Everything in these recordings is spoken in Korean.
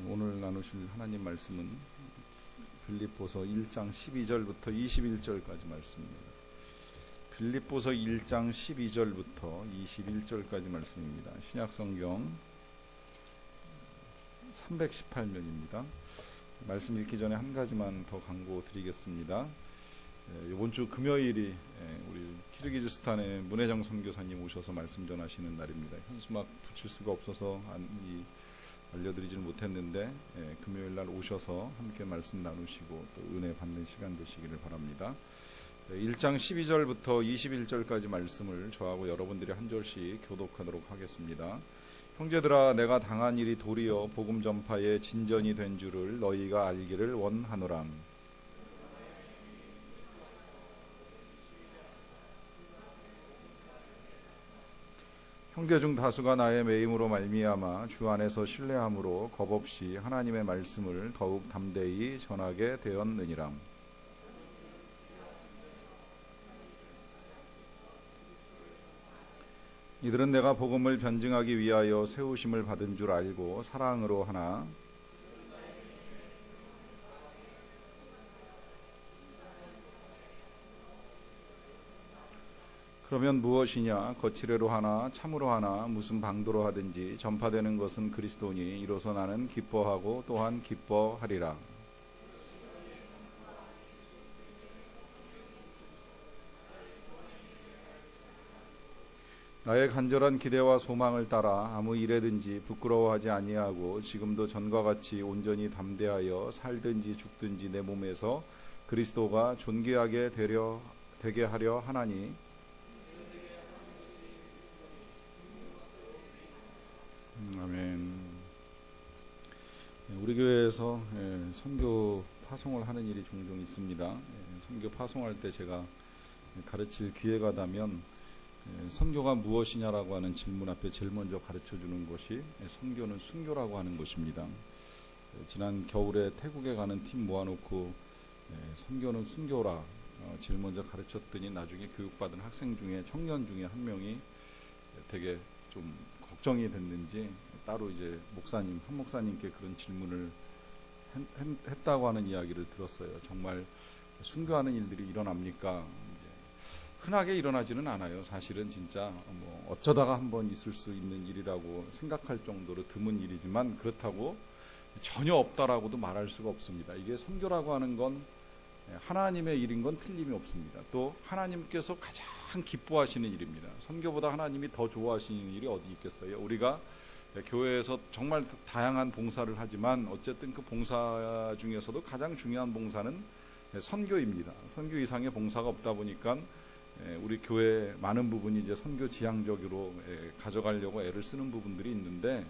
오늘 나누실 하나님 말씀은 빌립보서 1장 12절부터 21절까지 말씀입니다. 빌립보서 1장 12절부터 21절까지 말씀입니다. 신약성경 318면입니다. 말씀 읽기 전에 한 가지만 더 강고 드리겠습니다. 이번 주 금요일이 우리 키르기즈스탄의 문혜정 선교사님 오셔서 말씀 전하시는 날입니다. 현수막 붙일 수가 없어서 알려드리지는 못했는데 금요일 날 오셔서 함께 말씀 나누시고 또 은혜 받는 시간 되시기를 바랍니다. 1장 12절부터 21절까지 말씀을 저하고 여러분들이 한 절씩 교독하도록 하겠습니다. 형제들아, 내가 당한 일이 도리어 복음 전파의 진전이 된 줄을 너희가 알기를 원하노라. 형제 중 다수가 나의 매임으로 말미암아 주 안에서 신뢰함으로 겁없이 하나님의 말씀을 더욱 담대히 전하게 되었느니라. 이들은 내가 복음을 변증하기 위하여 세우심을 받은 줄 알고 사랑으로 하나 그러면 무엇이냐? 거칠애로 하나 참으로 하나 무슨 방도로 하든지 전파되는 것은 그리스도니 이로써 나는 기뻐하고 또한 기뻐하리라. 나의 간절한 기대와 소망을 따라 아무 일에든지 부끄러워하지 아니하고 지금도 전과 같이 온전히 담대하여 살든지 죽든지 내 몸에서 그리스도가 존귀하게 되게 하려 하나니 아멘. 우리 교회에서 선교 파송을 하는 일이 종종 있습니다. 선교 파송할 때 제가 가르칠 기회가 되면 선교가 무엇이냐라고 하는 질문 앞에 제일 먼저 가르쳐주는 것이 선교는 순교라고 하는 것입니다. 지난 겨울에 태국에 가는 팀 모아놓고 선교는 순교라 제일 먼저 가르쳤더니 나중에 교육받은 학생 중에 청년 중에 한 명이 되게 좀 걱정이 됐는지 따로 이제 한 목사님께 그런 질문을 했다고 하는 이야기를 들었어요. 정말 순교하는 일들이 일어납니까? 흔하게 일어나지는 않아요. 사실은 진짜 어쩌다가 한번 있을 수 있는 일이라고 생각할 정도로 드문 일이지만 그렇다고 전혀 없다라고도 말할 수가 없습니다. 이게 선교라고 하는 건 하나님의 일인 건 틀림이 없습니다. 또 하나님께서 가장 기뻐하시는 일입니다. 선교보다 하나님이 더 좋아하시는 일이 어디 있겠어요? 우리가 교회에서 정말 다양한 봉사를 하지만 어쨌든 그 봉사 중에서도 가장 중요한 봉사는 선교입니다. 선교 이상의 봉사가 없다 보니까 우리 교회 많은 부분이 이제 선교 지향적으로 가져가려고 애를 쓰는 부분들이 있는데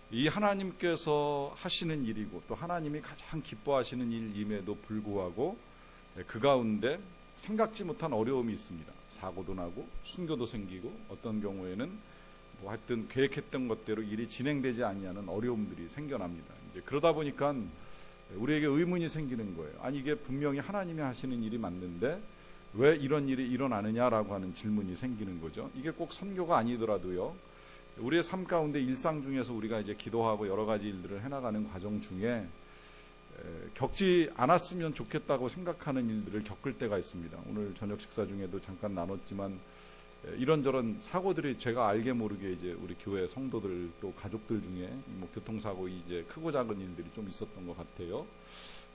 이 하나님께서 하시는 일이고 또 하나님이 가장 기뻐하시는 일임에도 불구하고 그 가운데 생각지 못한 어려움이 있습니다. 사고도 나고 순교도 생기고 어떤 경우에는 하여튼 계획했던 것대로 일이 진행되지 아니하는 어려움들이 생겨납니다. 이제 그러다 보니까 우리에게 의문이 생기는 거예요. 아니 이게 분명히 하나님이 하시는 일이 맞는데 왜 이런 일이 일어나느냐라고 하는 질문이 생기는 거죠. 이게 꼭 선교가 아니더라도요. 우리의 삶 가운데 일상 중에서 우리가 이제 기도하고 여러 가지 일들을 해나가는 과정 중에 겪지 않았으면 좋겠다고 생각하는 일들을 겪을 때가 있습니다. 오늘 저녁 식사 중에도 잠깐 나눴지만 이런저런 사고들이 제가 알게 모르게 이제 우리 교회 성도들 또 가족들 중에 교통사고 이제 크고 작은 일들이 좀 있었던 것 같아요.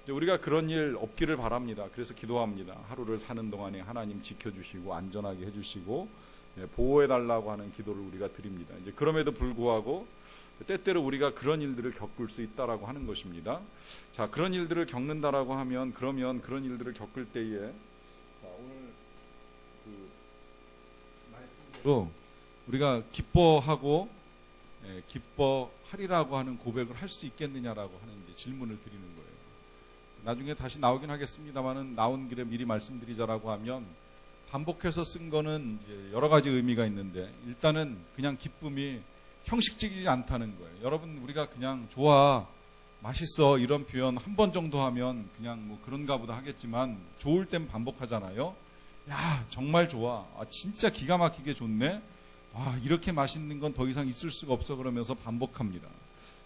우리가 그런 일 없기를 바랍니다. 그래서 기도합니다. 하루를 사는 동안에 하나님 지켜주시고 안전하게 해주시고 보호해달라고 하는 기도를 우리가 드립니다. 이제 그럼에도 불구하고 때때로 우리가 그런 일들을 겪을 수 있다라고 하는 것입니다. 자, 그런 일들을 겪는다라고 하면 그러면 그런 일들을 겪을 때에 오늘 그 말씀대로 우리가 기뻐하고 기뻐하리라고 하는 고백을 할 수 있겠느냐라고 하는 이제 질문을 드리는 거예요. 나중에 다시 나오긴 하겠습니다만은 나온 길에 미리 말씀드리자라고 하면 반복해서 쓴 거는 이제 여러 가지 의미가 있는데 일단은 그냥 기쁨이 형식적이지 않다는 거예요. 여러분 우리가 그냥 좋아, 맛있어 이런 표현 한 번 정도 하면 그냥 그런가 보다 하겠지만 좋을 땐 반복하잖아요. 야 정말 좋아, 진짜 기가 막히게 좋네, 이렇게 맛있는 건 더 이상 있을 수가 없어 그러면서 반복합니다.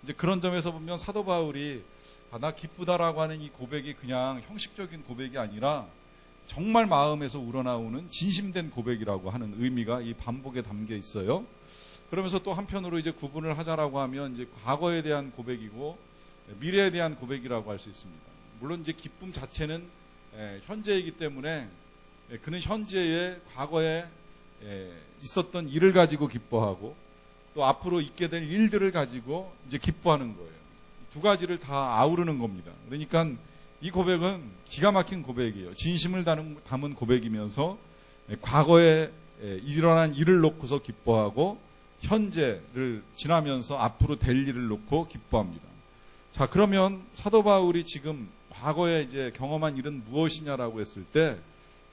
이제 그런 점에서 보면 사도 바울이 나 기쁘다라고 하는 이 고백이 그냥 형식적인 고백이 아니라 정말 마음에서 우러나오는 진심된 고백이라고 하는 의미가 이 반복에 담겨 있어요. 그러면서 또 한편으로 이제 구분을 하자라고 하면 이제 과거에 대한 고백이고 미래에 대한 고백이라고 할 수 있습니다. 물론 이제 기쁨 자체는 현재이기 때문에 그는 현재의 과거에 있었던 일을 가지고 기뻐하고 또 앞으로 있게 될 일들을 가지고 이제 기뻐하는 거예요. 두 가지를 다 아우르는 겁니다. 그러니까 이 고백은 기가 막힌 고백이에요. 진심을 담은 고백이면서 과거에 일어난 일을 놓고서 기뻐하고 현재를 지나면서 앞으로 될 일을 놓고 기뻐합니다. 자, 그러면 사도 바울이 지금 과거에 이제 경험한 일은 무엇이냐라고 했을 때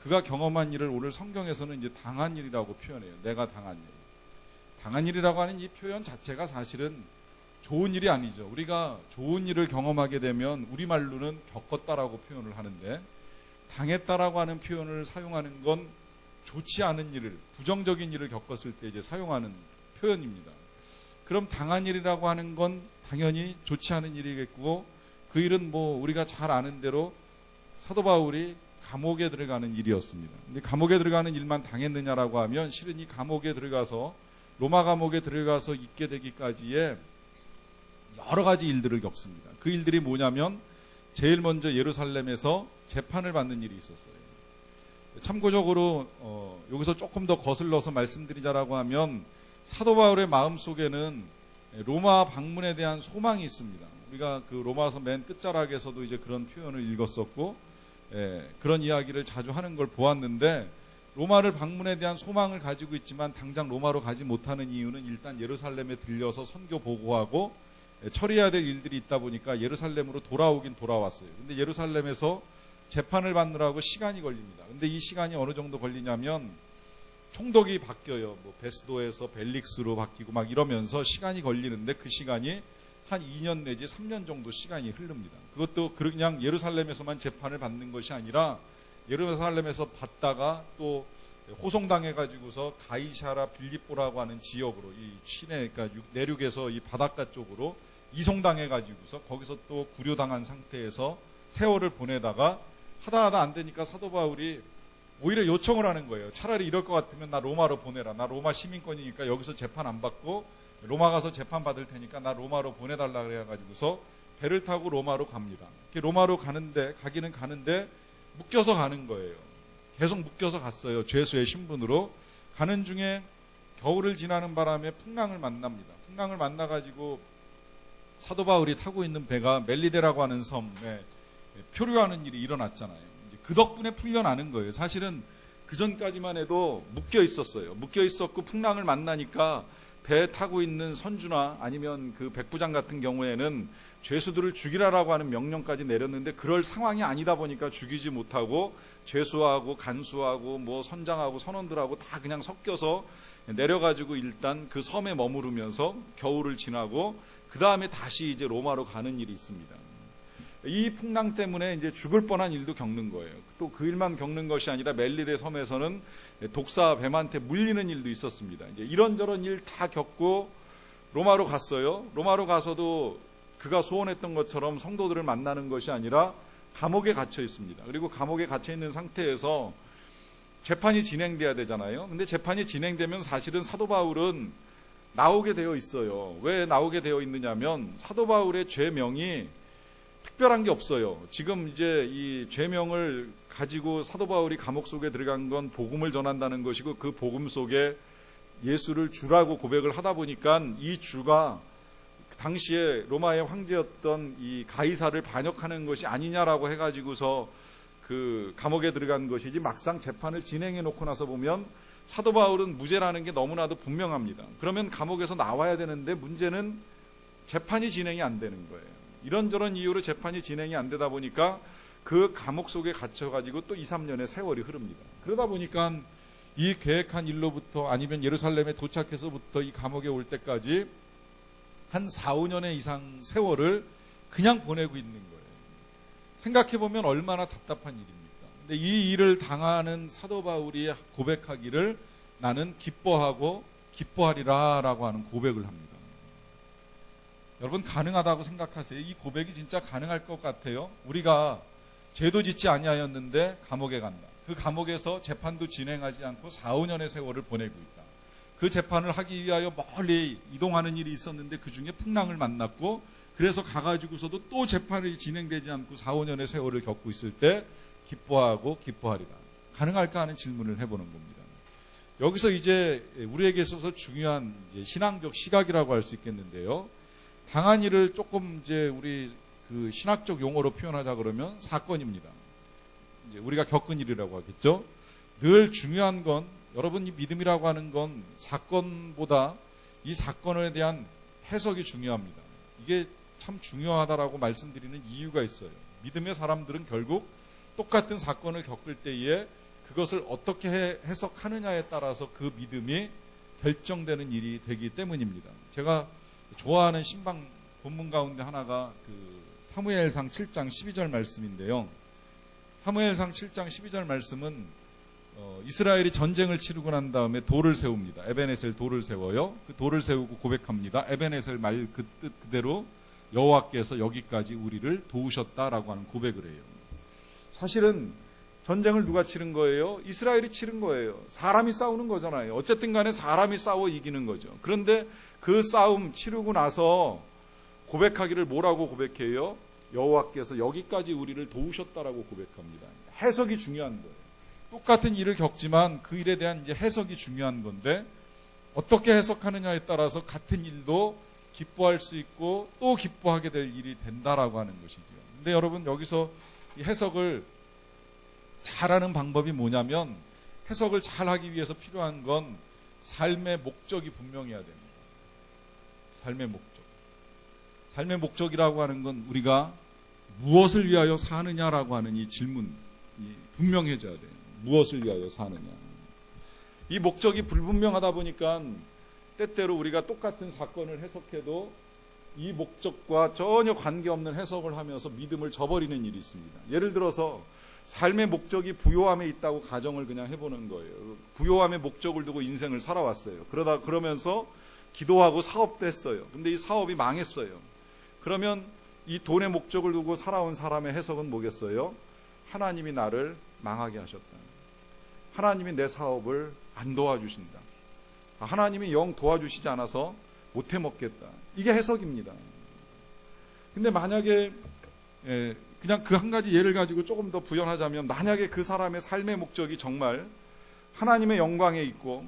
그가 경험한 일을 오늘 성경에서는 이제 당한 일이라고 표현해요. 내가 당한 일. 당한 일이라고 하는 이 표현 자체가 사실은 좋은 일이 아니죠. 우리가 좋은 일을 경험하게 되면 우리말로는 겪었다라고 표현을 하는데 당했다라고 하는 표현을 사용하는 건 좋지 않은 일을, 부정적인 일을 겪었을 때 이제 사용하는 표현입니다. 그럼 당한 일이라고 하는 건 당연히 좋지 않은 일이겠고 그 일은 뭐 우리가 잘 아는 대로 사도 바울이 감옥에 들어가는 일이었습니다. 근데 감옥에 들어가는 일만 당했느냐라고 하면 실은 이 감옥에 들어가서 로마 감옥에 들어가서 있게 되기까지의 여러 가지 일들을 겪습니다. 그 일들이 뭐냐면 제일 먼저 예루살렘에서 재판을 받는 일이 있었어요. 참고적으로 여기서 조금 더 거슬러서 말씀드리자라고 하면 사도 바울의 마음속에는 로마 방문에 대한 소망이 있습니다. 우리가 그 로마서 맨 끝자락에서도 이제 그런 표현을 읽었었고 그런 이야기를 자주 하는 걸 보았는데 로마를 방문에 대한 소망을 가지고 있지만 당장 로마로 가지 못하는 이유는 일단 예루살렘에 들려서 선교 보고하고 처리해야 될 일들이 있다 보니까 예루살렘으로 돌아오긴 돌아왔어요. 근데 예루살렘에서 재판을 받느라고 시간이 걸립니다. 근데 이 시간이 어느 정도 걸리냐면 총독이 바뀌어요. 뭐 베스도에서 벨릭스로 바뀌고 막 이러면서 시간이 걸리는데 그 시간이 한 2년 내지 3년 정도 시간이 흐릅니다. 그것도 그냥 예루살렘에서만 재판을 받는 것이 아니라 예루살렘에서 받다가 또 호송당해가지고서 가이사라 빌립보라고 하는 지역으로 이 시내, 그러니까 내륙에서 이 바닷가 쪽으로 이송당해가지고서 거기서 또 구류당한 상태에서 세월을 보내다가 하다 안 되니까 사도 바울이 오히려 요청을 하는 거예요. 차라리 이럴 것 같으면 나 로마로 보내라. 나 로마 시민권이니까 여기서 재판 안 받고 로마 가서 재판 받을 테니까 나 로마로 보내달라 그래가지고서 배를 타고 로마로 갑니다. 로마로 가기는 가는데 묶여서 가는 거예요. 계속 묶여서 갔어요. 죄수의 신분으로. 가는 중에 겨울을 지나는 바람에 풍랑을 만납니다. 풍랑을 만나가지고 사도 바울이 타고 있는 배가 멜리데라고 하는 섬에 표류하는 일이 일어났잖아요. 그 덕분에 풀려나는 거예요. 사실은 그 전까지만 해도 묶여 있었어요. 묶여 있었고 풍랑을 만나니까 배에 타고 있는 선주나 아니면 그 백부장 같은 경우에는 죄수들을 죽이라라고 하는 명령까지 내렸는데 그럴 상황이 아니다 보니까 죽이지 못하고 죄수하고 간수하고 뭐 선장하고 선원들하고 다 그냥 섞여서 내려가지고 일단 그 섬에 머무르면서 겨울을 지나고 그 다음에 다시 이제 로마로 가는 일이 있습니다. 이 풍랑 때문에 이제 죽을 뻔한 일도 겪는 거예요. 또 그 일만 겪는 것이 아니라 멜리데 섬에서는 독사 뱀한테 물리는 일도 있었습니다. 이제 이런저런 일 다 겪고 로마로 갔어요. 로마로 가서도 그가 소원했던 것처럼 성도들을 만나는 것이 아니라 감옥에 갇혀 있습니다. 그리고 감옥에 갇혀 있는 상태에서 재판이 진행돼야 되잖아요. 근데 재판이 진행되면 사실은 사도 바울은 나오게 되어 있어요. 왜 나오게 되어 있느냐면 사도 바울의 죄명이 특별한 게 없어요. 지금 이제 이 죄명을 가지고 사도 바울이 감옥 속에 들어간 건 복음을 전한다는 것이고 그 복음 속에 예수를 주라고 고백을 하다 보니까 이 주가 당시에 로마의 황제였던 이 가이사를 반역하는 것이 아니냐라고 해가지고서 그 감옥에 들어간 것이지 막상 재판을 진행해 놓고 나서 보면 사도 바울은 무죄라는 게 너무나도 분명합니다. 그러면 감옥에서 나와야 되는데 문제는 재판이 진행이 안 되는 거예요. 이런저런 이유로 재판이 진행이 안 되다 보니까 그 감옥 속에 갇혀가지고 또 2, 3년의 세월이 흐릅니다. 그러다 보니까 이 계획한 일로부터 아니면 예루살렘에 도착해서부터 이 감옥에 올 때까지 한 4, 5년의 이상 세월을 그냥 보내고 있는 거예요. 생각해보면 얼마나 답답한 일입니까? 근데 이 일을 당하는 사도 바울이 고백하기를 나는 기뻐하고 기뻐하리라 라고 하는 고백을 합니다. 여러분 가능하다고 생각하세요? 이 고백이 진짜 가능할 것 같아요? 우리가 죄도 짓지 아니하였는데 감옥에 간다. 그 감옥에서 재판도 진행하지 않고 4, 5년의 세월을 보내고 있다. 그 재판을 하기 위하여 멀리 이동하는 일이 있었는데 그 중에 풍랑을 만났고 그래서 가가지고서도 또 재판이 진행되지 않고 4, 5년의 세월을 겪고 있을 때 기뻐하고 기뻐하리라. 가능할까 하는 질문을 해보는 겁니다. 여기서 이제 우리에게 있어서 중요한 이제 신앙적 시각이라고 할 수 있겠는데요. 당한 일을 조금 이제 우리 그 신학적 용어로 표현하자 그러면 사건입니다. 이제 우리가 겪은 일이라고 하겠죠. 늘 중요한 건 여러분 이 믿음이라고 하는 건 사건보다 이 사건에 대한 해석이 중요합니다. 이게 참 중요하다라고 말씀드리는 이유가 있어요. 믿음의 사람들은 결국 똑같은 사건을 겪을 때에 그것을 어떻게 해석하느냐에 따라서 그 믿음이 결정되는 일이 되기 때문입니다. 제가 좋아하는 신방 본문 가운데 하나가 그 사무엘상 7장 12절 말씀인데요. 사무엘상 7장 12절 말씀은 이스라엘이 전쟁을 치르고 난 다음에 돌을 세웁니다. 에벤에셀 돌을 세워요. 그 돌을 세우고 고백합니다. 에벤에셀 말 그 뜻 그대로 여호와께서 여기까지 우리를 도우셨다라고 하는 고백을 해요. 사실은 전쟁을 누가 치른 거예요? 이스라엘이 치른 거예요. 사람이 싸우는 거잖아요. 어쨌든 간에 사람이 싸워 이기는 거죠. 그런데 그 싸움 치르고 나서 고백하기를 뭐라고 고백해요? 여호와께서 여기까지 우리를 도우셨다라고 고백합니다. 해석이 중요한 거예요. 똑같은 일을 겪지만 그 일에 대한 이제 해석이 중요한 건데 어떻게 해석하느냐에 따라서 같은 일도 기뻐할 수 있고 또 기뻐하게 될 일이 된다라고 하는 것이죠. 근데 여러분 여기서 이 해석을 잘하는 방법이 뭐냐면 해석을 잘하기 위해서 필요한 건 삶의 목적이 분명해야 됩니다. 삶의 목적. 삶의 목적이라고 하는 건 우리가 무엇을 위하여 사느냐라고 하는 이 질문이 분명해져야 돼요. 무엇을 위하여 사느냐. 이 목적이 불분명하다 보니까 때때로 우리가 똑같은 사건을 해석해도 이 목적과 전혀 관계없는 해석을 하면서 믿음을 저버리는 일이 있습니다. 예를 들어서 삶의 목적이 부요함에 있다고 가정을 그냥 해보는 거예요. 부요함의 목적을 두고 인생을 살아왔어요. 그러면서 기도하고 사업도 했어요. 근데 이 사업이 망했어요. 그러면 이 돈의 목적을 두고 살아온 사람의 해석은 뭐겠어요? 하나님이 나를 망하게 하셨다. 하나님이 내 사업을 안 도와주신다. 하나님이 영 도와주시지 않아서 못 해먹겠다. 이게 해석입니다. 근데 만약에 그냥 그 한 가지 예를 가지고 조금 더 부연하자면 만약에 그 사람의 삶의 목적이 정말 하나님의 영광에 있고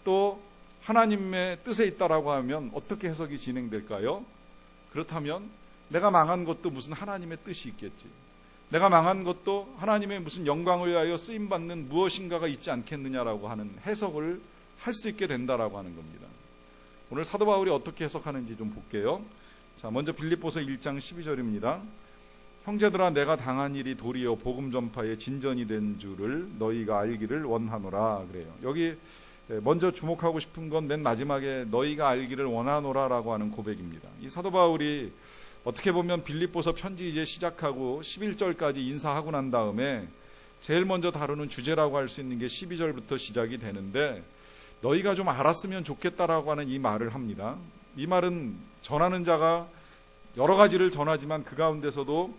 또 하나님의 뜻에 있다라고 하면 어떻게 해석이 진행될까요? 그렇다면 내가 망한 것도 무슨 하나님의 뜻이 있겠지. 내가 망한 것도 하나님의 무슨 영광을 위하여 쓰임받는 무엇인가가 있지 않겠느냐라고 하는 해석을 할 수 있게 된다라고 하는 겁니다. 오늘 사도 바울이 어떻게 해석하는지 좀 볼게요. 자, 먼저 빌립보서 1장 12절입니다. 형제들아 내가 당한 일이 도리어 복음 전파의 진전이 된 줄을 너희가 알기를 원하노라 그래요. 여기 먼저 주목하고 싶은 건 맨 마지막에 너희가 알기를 원하노라라고 하는 고백입니다. 이 사도 바울이 어떻게 보면 빌립보서 편지 이제 시작하고 11절까지 인사하고 난 다음에 제일 먼저 다루는 주제라고 할 수 있는 게 12절부터 시작이 되는데 너희가 좀 알았으면 좋겠다라고 하는 이 말을 합니다. 이 말은 전하는 자가 여러 가지를 전하지만 그 가운데서도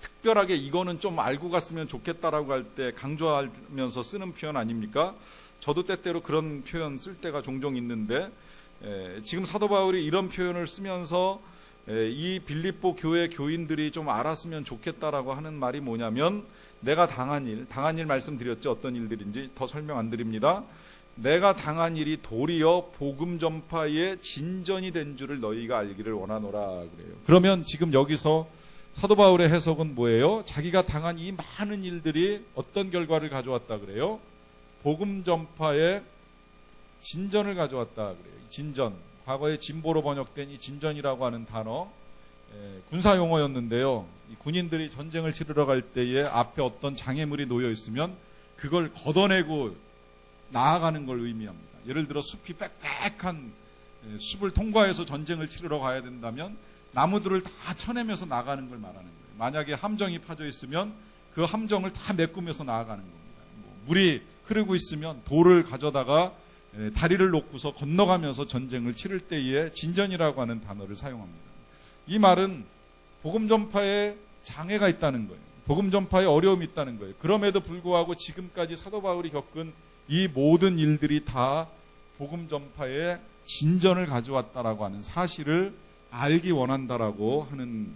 특별하게 이거는 좀 알고 갔으면 좋겠다라고 할 때 강조하면서 쓰는 표현 아닙니까? 저도 때때로 그런 표현 쓸 때가 종종 있는데 지금 사도 바울이 이런 표현을 쓰면서 이 빌립보 교회 교인들이 좀 알았으면 좋겠다라고 하는 말이 뭐냐면 내가 당한 일 말씀드렸죠. 어떤 일들인지 더 설명 안 드립니다. 내가 당한 일이 도리어 복음 전파의 진전이 된 줄을 너희가 알기를 원하노라 그래요. 그러면 지금 여기서 사도 바울의 해석은 뭐예요? 자기가 당한 이 많은 일들이 어떤 결과를 가져왔다 그래요? 복음 전파의 진전을 가져왔다 그래요. 진전, 과거에 진보로 번역된 이 진전이라고 하는 단어, 군사 용어였는데요. 이 군인들이 전쟁을 치르러 갈 때에 앞에 어떤 장애물이 놓여 있으면 그걸 걷어내고 나아가는 걸 의미합니다. 예를 들어 숲이 빽빽한 숲을 통과해서 전쟁을 치르러 가야 된다면 나무들을 다 쳐내면서 나가는 걸 말하는 거예요. 만약에 함정이 파져 있으면 그 함정을 다 메꾸면서 나아가는 겁니다. 물이 흐르고 있으면 돌을 가져다가 다리를 놓고서 건너가면서 전쟁을 치를 때에 진전이라고 하는 단어를 사용합니다. 이 말은 복음 전파에 장애가 있다는 거예요. 복음 전파에 어려움이 있다는 거예요. 그럼에도 불구하고 지금까지 사도 바울이 겪은 이 모든 일들이 다 복음 전파에 진전을 가져왔다라고 하는 사실을 알기 원한다라고 하는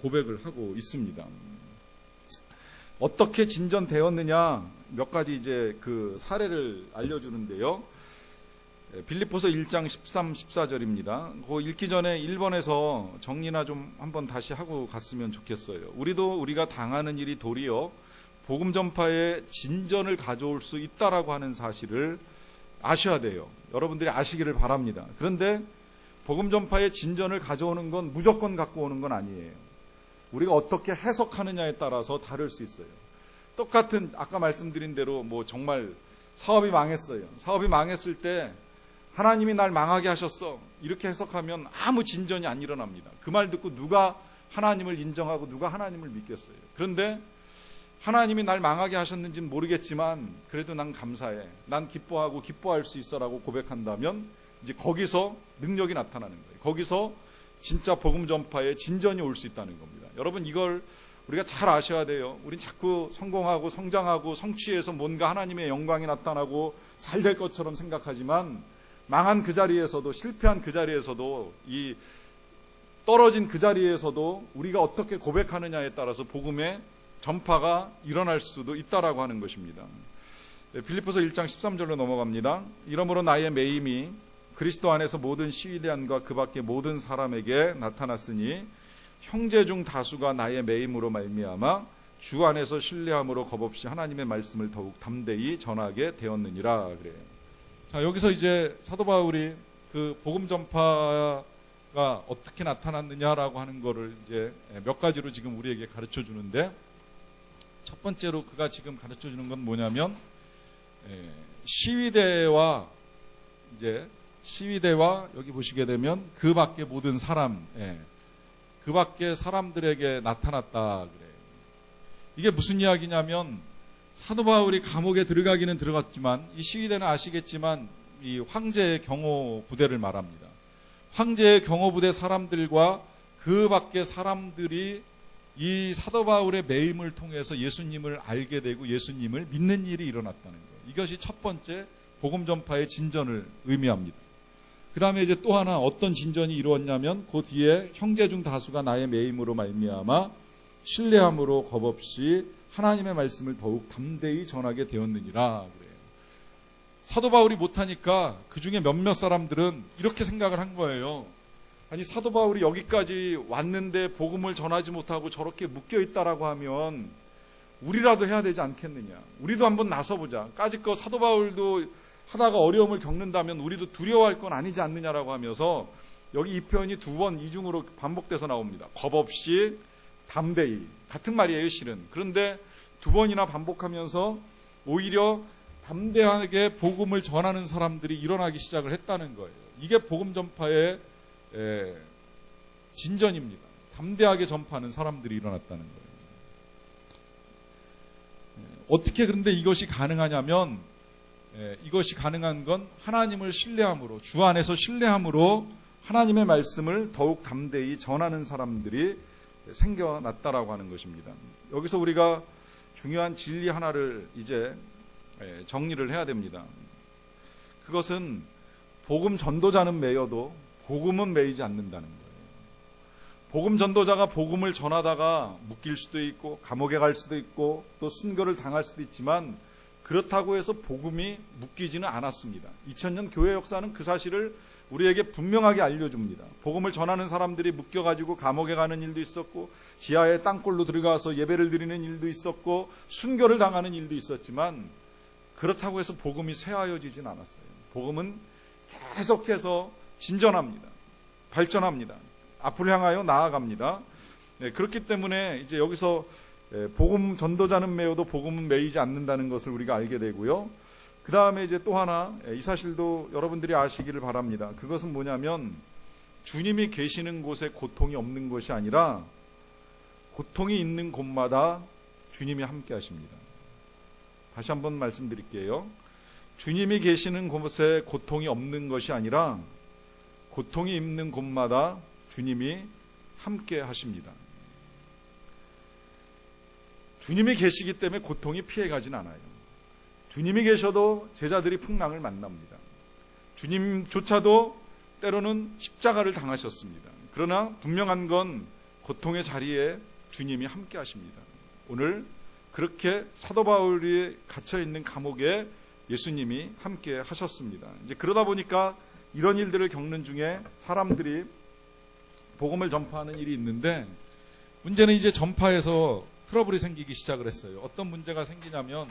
고백을 하고 있습니다. 어떻게 진전되었느냐 몇 가지 이제 그 사례를 알려주는데요. 빌립보서 1장 13, 14절입니다. 그거 읽기 전에 1번에서 정리나 좀 한번 다시 하고 갔으면 좋겠어요. 우리가 당하는 일이 도리어 복음 전파에 진전을 가져올 수 있다라고 하는 사실을 아셔야 돼요. 여러분들이 아시기를 바랍니다. 그런데 복음 전파에 진전을 가져오는 건 무조건 갖고 오는 건 아니에요. 우리가 어떻게 해석하느냐에 따라서 다를 수 있어요. 똑같은 아까 말씀드린 대로 뭐 정말 사업이 망했어요. 사업이 망했을 때 하나님이 날 망하게 하셨어. 이렇게 해석하면 아무 진전이 안 일어납니다. 그 말 듣고 누가 하나님을 인정하고 누가 하나님을 믿겠어요. 그런데 하나님이 날 망하게 하셨는지는 모르겠지만 그래도 난 감사해. 난 기뻐하고 기뻐할 수 있어라고 고백한다면 이제 거기서 능력이 나타나는 거예요. 거기서 진짜 복음 전파에 진전이 올 수 있다는 겁니다. 여러분 이걸 우리가 잘 아셔야 돼요. 우린 자꾸 성공하고 성장하고 성취해서 뭔가 하나님의 영광이 나타나고 잘 될 것처럼 생각하지만 망한 그 자리에서도 실패한 그 자리에서도 이 떨어진 그 자리에서도 우리가 어떻게 고백하느냐에 따라서 복음의 전파가 일어날 수도 있다라고 하는 것입니다. 빌립보서 1장 13절로 넘어갑니다. 이러므로 나의 매임이 그리스도 안에서 모든 시위대안과 그 밖의 모든 사람에게 나타났으니 형제 중 다수가 나의 매임으로 말미암아 주 안에서 신뢰함으로 겁없이 하나님의 말씀을 더욱 담대히 전하게 되었느니라 그래요. 자, 여기서 이제 사도 바울이 그 복음 전파가 어떻게 나타났느냐라고 하는 거를 이제 몇 가지로 지금 우리에게 가르쳐 주는데, 첫 번째로 그가 지금 가르쳐 주는 건 뭐냐면 시위대와 여기 보시게 되면 그 밖의 모든 사람, 그 밖의 사람들에게 나타났다 그래요. 이게 무슨 이야기냐면 사도 바울이 감옥에 들어가기는 들어갔지만 이 시위대는 아시겠지만 이 황제의 경호 부대를 말합니다. 황제의 경호 부대 사람들과 그 밖의 사람들이 이 사도 바울의 매임을 통해서 예수님을 알게 되고 예수님을 믿는 일이 일어났다는 거예요. 이것이 첫 번째 복음 전파의 진전을 의미합니다. 그 다음에 이제 또 하나 어떤 진전이 이루어졌냐면 그 뒤에 형제 중 다수가 나의 매임으로 말미암아 신뢰함으로 겁없이 하나님의 말씀을 더욱 담대히 전하게 되었느니라 그래요. 사도 바울이 못하니까 그 중에 몇몇 사람들은 이렇게 생각을 한 거예요. 아니 사도 바울이 여기까지 왔는데 복음을 전하지 못하고 저렇게 묶여있다라고 하면 우리라도 해야 되지 않겠느냐. 우리도 한번 나서보자. 까짓거 사도 바울도 하다가 어려움을 겪는다면 우리도 두려워할 건 아니지 않느냐라고 하면서 여기 이 표현이 두 번 이중으로 반복돼서 나옵니다. 겁없이 담대히. 같은 말이에요 실은. 그런데 두 번이나 반복하면서 오히려 담대하게 복음을 전하는 사람들이 일어나기 시작을 했다는 거예요. 이게 복음 전파의 진전입니다. 담대하게 전파하는 사람들이 일어났다는 거예요. 어떻게 그런데 이것이 가능하냐면 이것이 가능한 건 하나님을 신뢰함으로, 주 안에서 신뢰함으로 하나님의 말씀을 더욱 담대히 전하는 사람들이 생겨났다라고 하는 것입니다. 여기서 우리가 중요한 진리 하나를 이제 정리를 해야 됩니다. 그것은 복음 전도자는 매여도 복음은 매이지 않는다는 거예요. 복음 전도자가 복음을 전하다가 묶일 수도 있고 감옥에 갈 수도 있고 또 순교를 당할 수도 있지만 그렇다고 해서 복음이 묶이지는 않았습니다. 2000년 교회 역사는 그 사실을 우리에게 분명하게 알려줍니다. 복음을 전하는 사람들이 묶여가지고 감옥에 가는 일도 있었고 지하에 땅굴로 들어가서 예배를 드리는 일도 있었고 순교를 당하는 일도 있었지만 그렇다고 해서 복음이 쇠하여지진 않았어요. 복음은 계속해서 진전합니다. 발전합니다. 앞을 향하여 나아갑니다. 그렇기 때문에 이제 여기서 복음 전도자는 매여도 복음은 매이지 않는다는 것을 우리가 알게 되고요. 그 다음에 이제 또 하나 이 사실도 여러분들이 아시기를 바랍니다. 그것은 뭐냐면 주님이 계시는 곳에 고통이 없는 것이 아니라 고통이 있는 곳마다 주님이 함께 하십니다. 다시 한번 말씀드릴게요. 주님이 계시는 곳에 고통이 없는 것이 아니라 고통이 있는 곳마다 주님이 함께 하십니다. 주님이 계시기 때문에 고통이 피해가진 않아요. 주님이 계셔도 제자들이 풍랑을 만납니다. 주님조차도 때로는 십자가를 당하셨습니다. 그러나 분명한 건 고통의 자리에 주님이 함께 하십니다. 오늘 그렇게 사도 바울이 갇혀있는 감옥에 예수님이 함께 하셨습니다. 이제 그러다 보니까 이런 일들을 겪는 중에 사람들이 복음을 전파하는 일이 있는데, 문제는 이제 전파에서 트러블이 생기기 시작을 했어요. 어떤 문제가 생기냐면,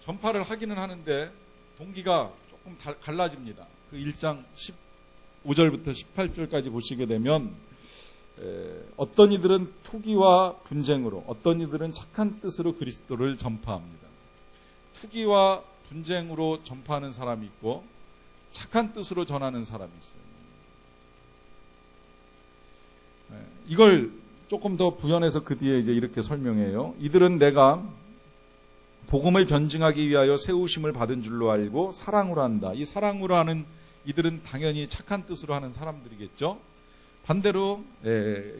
전파를 하기는 하는데 동기가 조금 갈라집니다. 그 1장 15절부터 18절까지 보시게 되면 어떤 이들은 투기와 분쟁으로, 어떤 이들은 착한 뜻으로 그리스도를 전파합니다. 투기와 분쟁으로 전파하는 사람이 있고 착한 뜻으로 전하는 사람이 있어요. 이걸 조금 더 부연해서 그 뒤에 이제 이렇게 설명해요. 이들은 내가 복음을 변증하기 위하여 세우심을 받은 줄로 알고 사랑으로 한다. 이 사랑으로 하는 이들은 당연히 착한 뜻으로 하는 사람들이겠죠. 반대로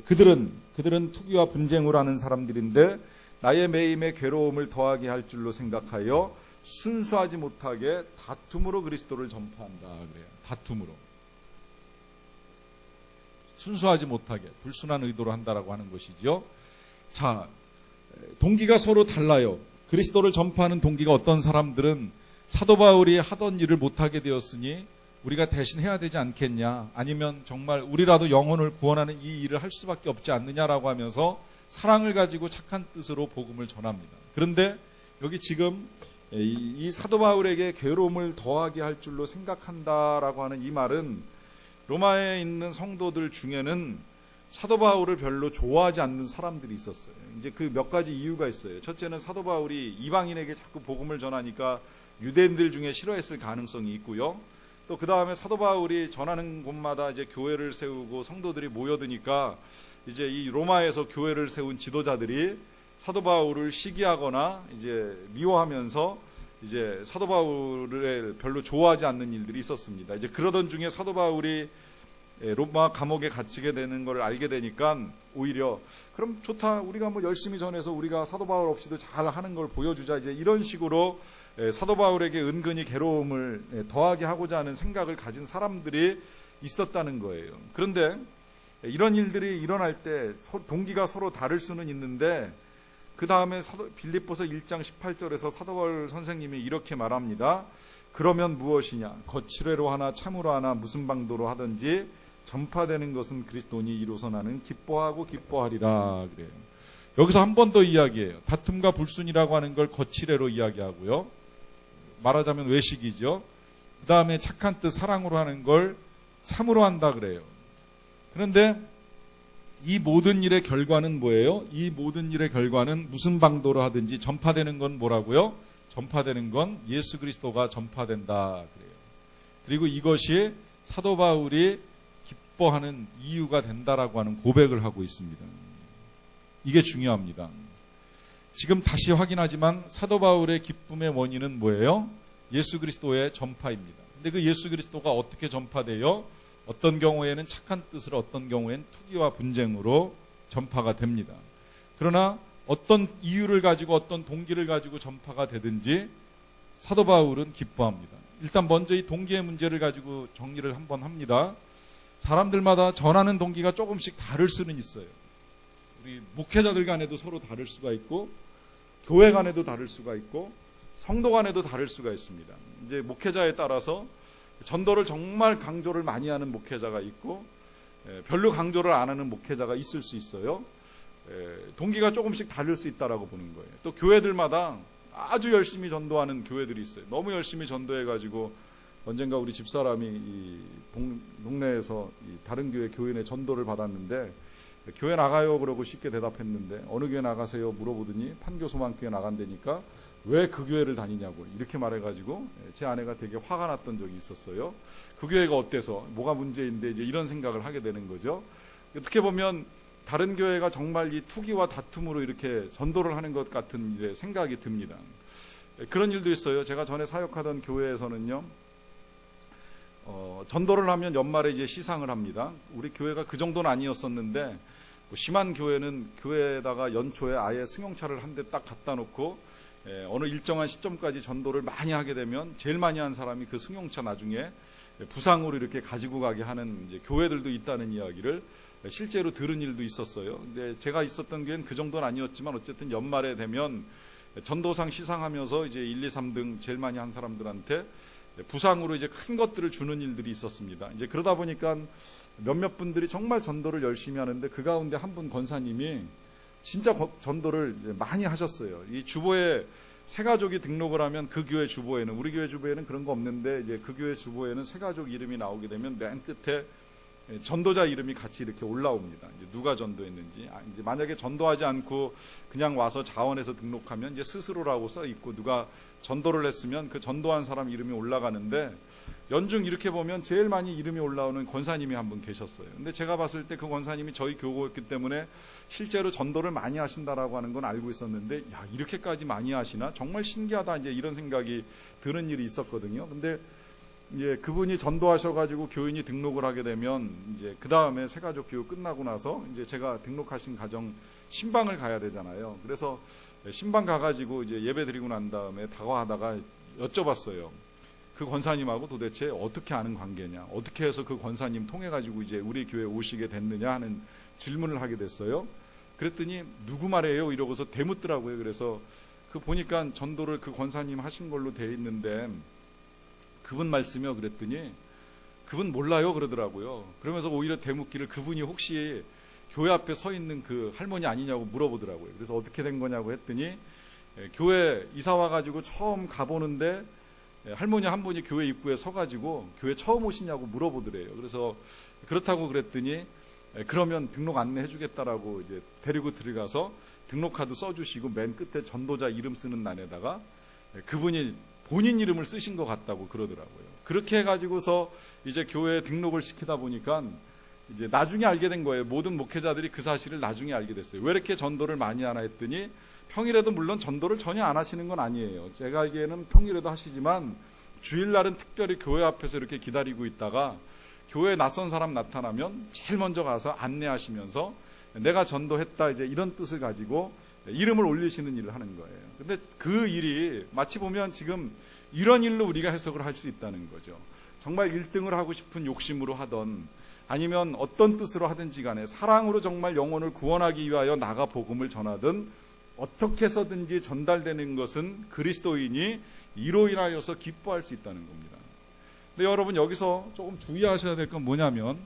그들은 투기와 분쟁으로 하는 사람들인데 나의 매임에 괴로움을 더하게 할 줄로 생각하여 순수하지 못하게 다툼으로 그리스도를 전파한다. 그래요. 다툼으로. 순수하지 못하게 불순한 의도로 한다라고 하는 것이죠. 자, 동기가 서로 달라요. 그리스도를 전파하는 동기가 어떤 사람들은 사도 바울이 하던 일을 못하게 되었으니 우리가 대신 해야 되지 않겠냐, 아니면 정말 우리라도 영혼을 구원하는 이 일을 할 수밖에 없지 않느냐라고 하면서 사랑을 가지고 착한 뜻으로 복음을 전합니다. 그런데 여기 지금 이 사도 바울에게 괴로움을 더하게 할 줄로 생각한다라고 하는 이 말은 로마에 있는 성도들 중에는 사도 바울을 별로 좋아하지 않는 사람들이 있었어요. 이제 그 몇 가지 이유가 있어요. 첫째는 사도 바울이 이방인에게 자꾸 복음을 전하니까 유대인들 중에 싫어했을 가능성이 있고요. 또 그 다음에 사도 바울이 전하는 곳마다 이제 교회를 세우고 성도들이 모여드니까 이제 이 로마에서 교회를 세운 지도자들이 사도 바울을 시기하거나 이제 미워하면서 이제 사도 바울을 별로 좋아하지 않는 일들이 있었습니다. 이제 그러던 중에 사도 바울이 로마 감옥에 갇히게 되는 걸 알게 되니까 오히려 그럼 좋다, 우리가 뭐 열심히 전해서 우리가 사도 바울 없이도 잘 하는 걸 보여주자, 이제 이런 식으로 사도 바울에게 은근히 괴로움을 더하게 하고자 하는 생각을 가진 사람들이 있었다는 거예요. 그런데 이런 일들이 일어날 때 동기가 서로 다를 수는 있는데, 그 다음에 빌립보서 1장 18절에서 사도 바울 선생님이 이렇게 말합니다. 그러면 무엇이냐, 거칠애로 하나 참으로 하나 무슨 방도로 하든지 전파되는 것은 그리스도니 이로써 나는 기뻐하고 기뻐하리라. 그래요. 여기서 한 번 더 이야기해요. 다툼과 불순이라고 하는 걸 거칠애로 이야기하고요. 말하자면 외식이죠. 그 다음에 착한 뜻 사랑으로 하는 걸 참으로 한다 그래요. 그런데 이 모든 일의 결과는 뭐예요? 이 모든 일의 결과는 무슨 방도로 하든지 전파되는 건 뭐라고요? 전파되는 건 예수 그리스도가 전파된다 그래요. 그리고 이것이 사도 바울이 기뻐하는 이유가 된다라고 하는 고백을 하고 있습니다. 이게 중요합니다. 지금 다시 확인하지만 사도 바울의 기쁨의 원인은 뭐예요? 예수 그리스도의 전파입니다. 근데 그 예수 그리스도가 어떻게 전파돼요? 어떤 경우에는 착한 뜻으로, 어떤 경우에는 투기와 분쟁으로 전파가 됩니다. 그러나 어떤 이유를 가지고, 어떤 동기를 가지고 전파가 되든지 사도 바울은 기뻐합니다. 일단 먼저 이 동기의 문제를 가지고 정리를 한번 합니다. 사람들마다 전하는 동기가 조금씩 다를 수는 있어요. 우리 목회자들 간에도 서로 다를 수가 있고, 교회 간에도 다를 수가 있고, 성도 간에도 다를 수가 있습니다. 이제 목회자에 따라서 전도를 정말 강조를 많이 하는 목회자가 있고, 별로 강조를 안 하는 목회자가 있을 수 있어요. 동기가 조금씩 다를 수 있다라고 보는 거예요. 또 교회들마다 아주 열심히 전도하는 교회들이 있어요. 너무 열심히 전도해가지고 언젠가 우리 집사람이 이 동네에서 이 다른 교회 교인의 전도를 받았는데, 교회 나가요 그러고 쉽게 대답했는데, 어느 교회 나가세요 물어보더니 판교소망교회 나간다니까 왜 그 교회를 다니냐고 이렇게 말해가지고 제 아내가 되게 화가 났던 적이 있었어요. 그 교회가 어때서 뭐가 문제인데 이제 이런 생각을 하게 되는 거죠. 어떻게 보면 다른 교회가 정말 이 투기와 다툼으로 이렇게 전도를 하는 것 같은 생각이 듭니다. 그런 일도 있어요. 제가 전에 사역하던 교회에서는요, 전도를 하면 연말에 이제 시상을 합니다. 우리 교회가 그 정도는 아니었었는데, 뭐 심한 교회는 교회에다가 연초에 아예 승용차를 한 대 딱 갖다 놓고, 어느 일정한 시점까지 전도를 많이 하게 되면 제일 많이 한 사람이 그 승용차 나중에 부상으로 이렇게 가지고 가게 하는 이제 교회들도 있다는 이야기를 실제로 들은 일도 있었어요. 근데 제가 있었던 교회는 그 정도는 아니었지만 어쨌든 연말에 되면 전도상 시상하면서 이제 1, 2, 3등 제일 많이 한 사람들한테 부상으로 이제 큰 것들을 주는 일들이 있었습니다. 이제 그러다 보니까 몇몇 분들이 정말 전도를 열심히 하는데 그 가운데 한 분 권사님이 진짜 전도를 많이 하셨어요. 이 주보에 세 가족이 등록을 하면 그 교회 주보에는, 우리 교회 주보에는 그런 거 없는데 이제 그 교회 주보에는 세 가족 이름이 나오게 되면 맨 끝에 전도자 이름이 같이 이렇게 올라옵니다. 이제 누가 전도했는지. 이제 만약에 전도하지 않고 그냥 와서 자원해서 등록하면 이제 스스로라고 써 있고, 누가 전도를 했으면 그 전도한 사람 이름이 올라가는데, 연중 이렇게 보면 제일 많이 이름이 올라오는 권사님이 한 분 계셨어요. 근데 제가 봤을 때 그 권사님이 저희 교고였기 때문에 실제로 전도를 많이 하신다라고 하는 건 알고 있었는데, 야, 이렇게까지 많이 하시나? 정말 신기하다. 이제 이런 생각이 드는 일이 있었거든요. 근데 예, 그분이 전도하셔가지고 교인이 등록을 하게 되면 이제 그 다음에 새가족 교육 끝나고 나서 이제 제가 등록하신 가정 신방을 가야 되잖아요. 그래서 신방 가가지고 이제 예배 드리고 난 다음에 다가하다가 여쭤봤어요. 그 권사님하고 도대체 어떻게 아는 관계냐? 어떻게 해서 그 권사님 통해가지고 이제 우리 교회 오시게 됐느냐 하는 질문을 하게 됐어요. 그랬더니 누구 말이에요? 이러고서 대묻더라고요. 그래서 그 보니까 전도를 그 권사님 하신 걸로 돼 있는데 그분 말씀이요 그랬더니 그분 몰라요 그러더라고요. 그러면서 오히려 대묻기를 그분이 혹시 교회 앞에 서 있는 그 할머니 아니냐고 물어보더라고요. 그래서 어떻게 된 거냐고 했더니 교회 이사 와가지고 처음 가보는데 할머니 한 분이 교회 입구에 서가지고 교회 처음 오시냐고 물어보더래요. 그래서 그렇다고 그랬더니 그러면 등록 안내해 주겠다라고 이제 데리고 들어가서 등록카드 써주시고 맨 끝에 전도자 이름 쓰는 난에다가 그분이 본인 이름을 쓰신 것 같다고 그러더라고요. 그렇게 해가지고서 이제 교회에 등록을 시키다 보니까 이제 나중에 알게 된 거예요. 모든 목회자들이 그 사실을 나중에 알게 됐어요. 왜 이렇게 전도를 많이 하나 했더니 평일에도 물론 전도를 전혀 안 하시는 건 아니에요. 제가 알기에는 평일에도 하시지만 주일날은 특별히 교회 앞에서 이렇게 기다리고 있다가 교회에 낯선 사람 나타나면 제일 먼저 가서 안내하시면서 내가 전도했다 이제 이런 뜻을 가지고 이름을 올리시는 일을 하는 거예요. 근데 그 일이 마치 보면 지금 이런 일로 우리가 해석을 할 수 있다는 거죠. 정말 1등을 하고 싶은 욕심으로 하던 아니면 어떤 뜻으로 하든지 간에 사랑으로 정말 영혼을 구원하기 위하여 나가 복음을 전하든 어떻게 해서든지 전달되는 것은 그리스도인이 이로 인하여서 기뻐할 수 있다는 겁니다. 근데 여러분 여기서 조금 주의하셔야 될 건 뭐냐면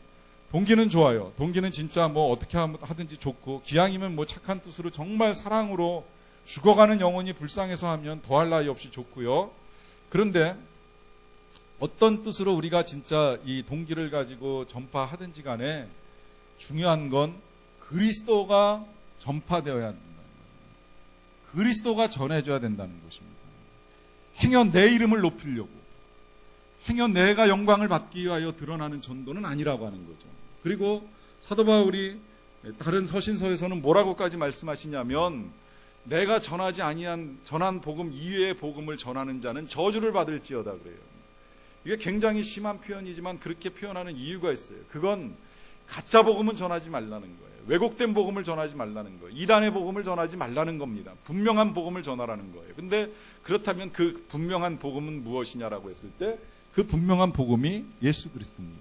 동기는 좋아요. 동기는 진짜 뭐 어떻게 하든지 좋고 기왕이면 뭐 착한 뜻으로 정말 사랑으로 죽어가는 영혼이 불쌍해서 하면 더할 나위 없이 좋고요. 그런데 어떤 뜻으로 우리가 진짜 이 동기를 가지고 전파하든지 간에 중요한 건 그리스도가 전파되어야 한다. 그리스도가 전해져야 된다는 것입니다. 행여 내 이름을 높이려고 행여 내가 영광을 받기 위하여 드러나는 전도는 아니라고 하는 거죠. 그리고 사도 바울이 다른 서신서에서는 뭐라고까지 말씀하시냐면 내가 전하지 아니한 전한 복음 이외의 복음을 전하는 자는 저주를 받을지어다 그래요. 이게 굉장히 심한 표현이지만 그렇게 표현하는 이유가 있어요. 그건 가짜 복음은 전하지 말라는 거예요. 왜곡된 복음을 전하지 말라는 거예요. 이단의 복음을 전하지 말라는 겁니다. 분명한 복음을 전하라는 거예요. 근데 그렇다면 그 분명한 복음은 무엇이냐라고 했을 때 그 분명한 복음이 예수 그리스도입니다.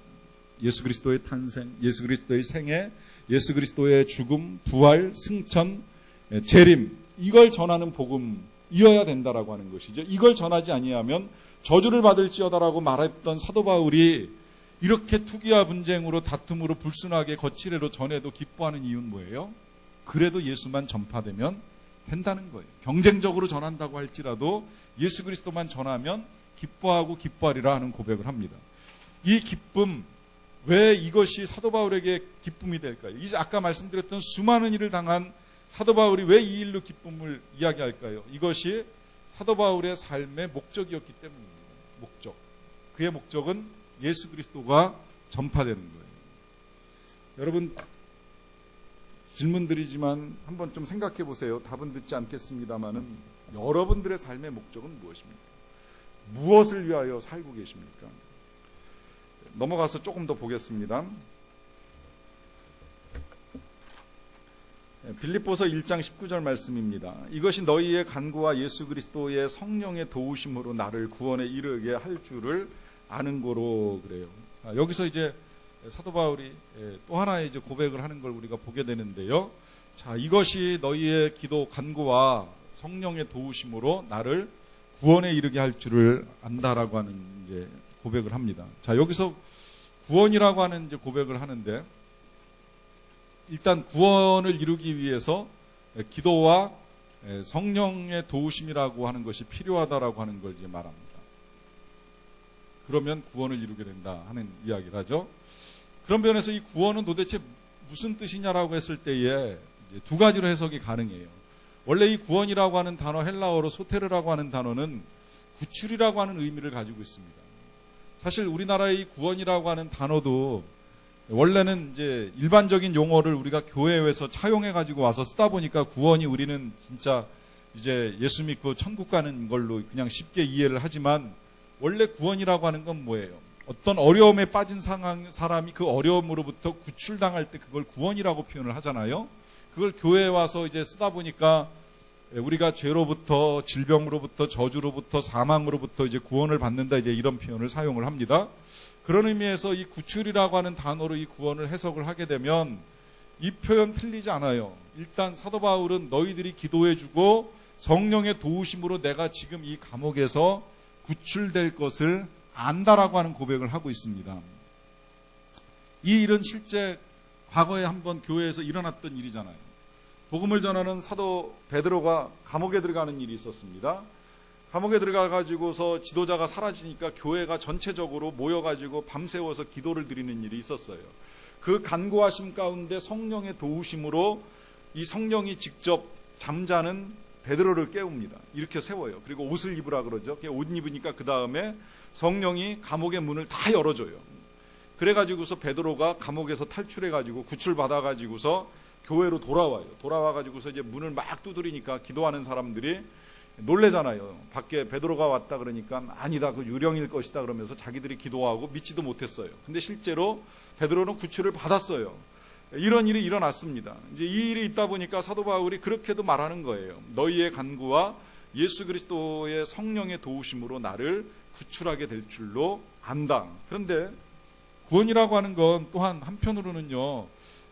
예수 그리스도의 탄생, 예수 그리스도의 생애, 예수 그리스도의 죽음, 부활, 승천, 재림, 이걸 전하는 복음이어야 된다라고 하는 것이죠. 이걸 전하지 아니하면 저주를 받을지어다라고 말했던 사도 바울이 이렇게 투기와 분쟁으로 다툼으로 불순하게 거칠애로 전해도 기뻐하는 이유는 뭐예요? 그래도 예수만 전파되면 된다는 거예요. 경쟁적으로 전한다고 할지라도 예수 그리스도만 전하면 기뻐하고 기뻐하리라 하는 고백을 합니다. 이 기쁨, 왜 이것이 사도 바울에게 기쁨이 될까요? 이제 아까 말씀드렸던 수많은 일을 당한 사도 바울이 왜 이 일로 기쁨을 이야기할까요? 이것이 사도 바울의 삶의 목적이었기 때문입니다. 목적. 그의 목적은 예수 그리스도가 전파되는 거예요. 여러분, 질문 드리지만 한번 좀 생각해 보세요. 답은 듣지 않겠습니다만은 여러분들의 삶의 목적은 무엇입니까? 무엇을 위하여 살고 계십니까? 넘어가서 조금 더 보겠습니다. 빌립보서 1장 19절 말씀입니다. 이것이 너희의 간구와 예수 그리스도의 성령의 도우심으로 나를 구원에 이르게 할 줄을 아는 거로 그래요. 여기서 이제 사도 바울이 또 하나의 이제 고백을 하는 걸 우리가 보게 되는데요. 자, 이것이 너희의 기도 간구와 성령의 도우심으로 나를 구원에 이르게 할 줄을 안다라고 하는 이제 고백을 합니다. 자, 여기서 구원이라고 하는 이제 고백을 하는데, 일단 구원을 이루기 위해서 기도와 성령의 도우심이라고 하는 것이 필요하다라고 하는 걸 이제 말합니다. 그러면 구원을 이루게 된다 하는 이야기를 하죠. 그런 면에서 이 구원은 도대체 무슨 뜻이냐라고 했을 때에 이제 두 가지로 해석이 가능해요. 원래 이 구원이라고 하는 단어, 헬라어로 소테르라고 하는 단어는 구출이라고 하는 의미를 가지고 있습니다. 사실 우리나라의 이 구원이라고 하는 단어도 원래는 이제 일반적인 용어를 우리가 교회에서 차용해 가지고 와서 쓰다 보니까 구원이 우리는 진짜 이제 예수 믿고 천국 가는 걸로 그냥 쉽게 이해를 하지만, 원래 구원이라고 하는 건 뭐예요? 어떤 어려움에 빠진 사람이 그 어려움으로부터 구출당할 때 그걸 구원이라고 표현을 하잖아요. 그걸 교회에 와서 이제 쓰다 보니까 우리가 죄로부터, 질병으로부터, 저주로부터, 사망으로부터 이제 구원을 받는다, 이제 이런 표현을 사용을 합니다. 그런 의미에서 이 구출이라고 하는 단어로 이 구원을 해석을 하게 되면 이 표현 틀리지 않아요. 일단 사도 바울은 너희들이 기도해주고 성령의 도우심으로 내가 지금 이 감옥에서 구출될 것을 안다라고 하는 고백을 하고 있습니다. 이 일은 실제 과거에 한번 교회에서 일어났던 일이잖아요. 복음을 전하는 사도 베드로가 감옥에 들어가는 일이 있었습니다. 감옥에 들어가 가지고서 지도자가 사라지니까 교회가 전체적으로 모여 가지고 밤새워서 기도를 드리는 일이 있었어요. 그 간구하심 가운데 성령의 도우심으로 이 성령이 직접 잠자는 베드로를 깨웁니다. 이렇게 세워요. 그리고 옷을 입으라 그러죠. 옷 입으니까 그 다음에 성령이 감옥의 문을 다 열어줘요. 그래가지고서 베드로가 감옥에서 탈출해가지고 구출받아가지고서 교회로 돌아와요. 돌아와가지고서 이제 문을 막 두드리니까 기도하는 사람들이 놀래잖아요. 밖에 베드로가 왔다 그러니까 아니다, 그 유령일 것이다 그러면서 자기들이 기도하고 믿지도 못했어요. 근데 실제로 베드로는 구출을 받았어요. 이런 일이 일어났습니다. 이제 이 일이 있다 보니까 사도 바울이 그렇게도 말하는 거예요. 너희의 간구와 예수 그리스도의 성령의 도우심으로 나를 구출하게 될 줄로 안다. 그런데 구원이라고 하는 건 또한 한편으로는요,